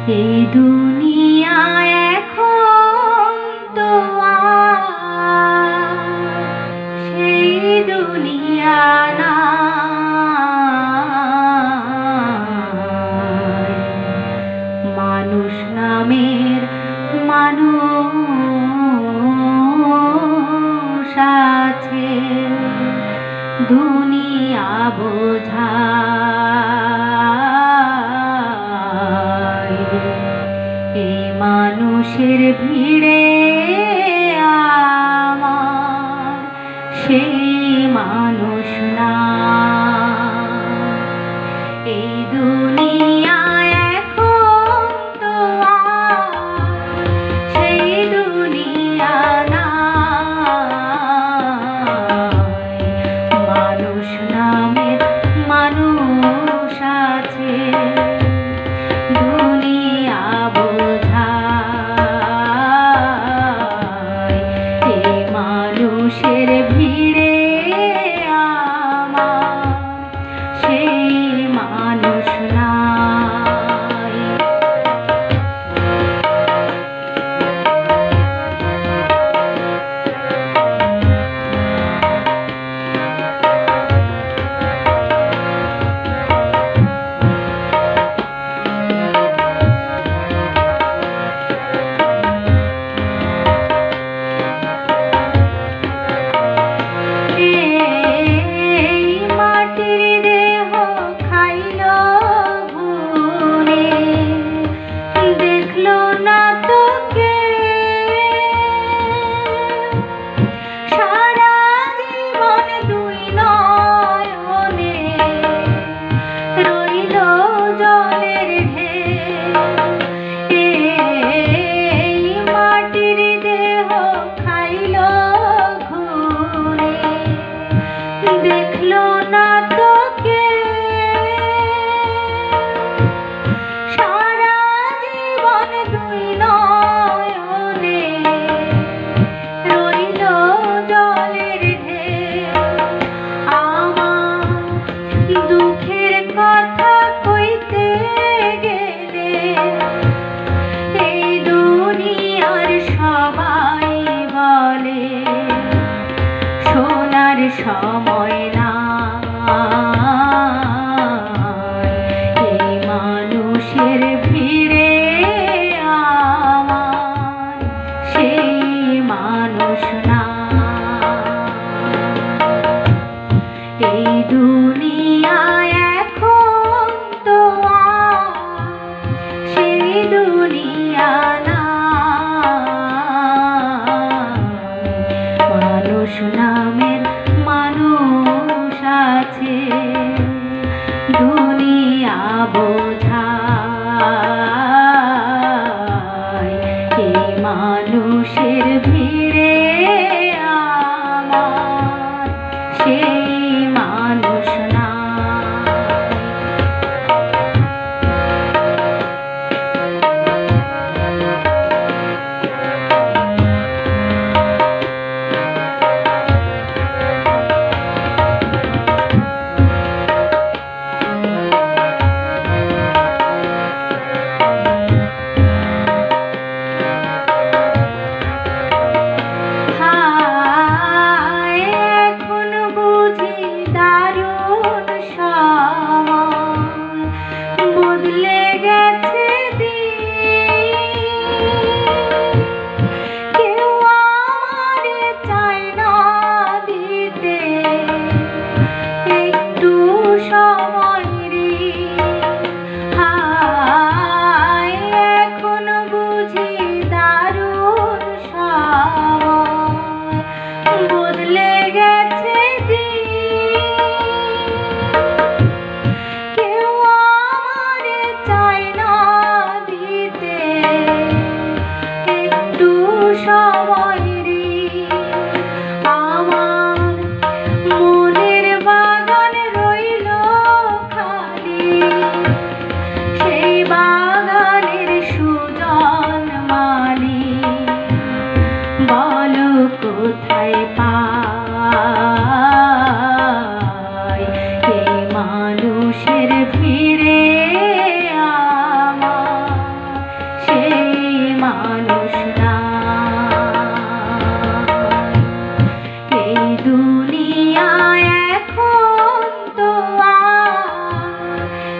এই দুনিয়া এখন তো আর সেই দুনিয়া নাই। মানুষ নামের মানুষ আছে, দুনিয়া বোঝায়। এই মানুষের ভিড়ে আমার সেই মানুষ না। এই দুনিয়া এখন তো আর সেই দুনিয়া নাই। মানুষ নামের মানুষ আছে, দুনিয়া বোঝায়। এই মানুষের ভিড়ে আমার সেই মানুষ নাই। দেখলো না তোকে সারা জীবন দুই নয়নে রইল জলের ঢেউ। আমার দুঃখের কথা কইতে গেলে এই দুনিয়ার সবাই বলে শোনার সময় না। এই মানুষের ভিড়ে আমার সেই মানুষ না। এই দুনিয়া এখন তো আর সেই দুনিয়া না। মানুষ নামের মানুষ আছে, দুনিয়া বোঝায়।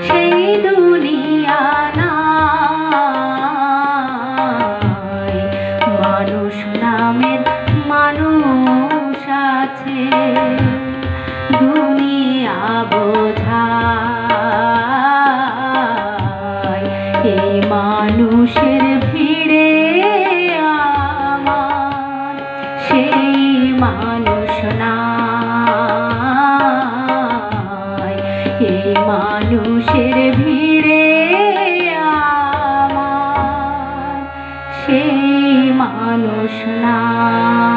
সেই দুনিয়া নাই। মানুষ নামের মানুষ আছে, দুনিয়া বোঝায়। এই মানুষের ভিড়ে আমার সেই মানুষ নাই। এই মানুষের ভিড়ে আমার সেই মানুষ নাই।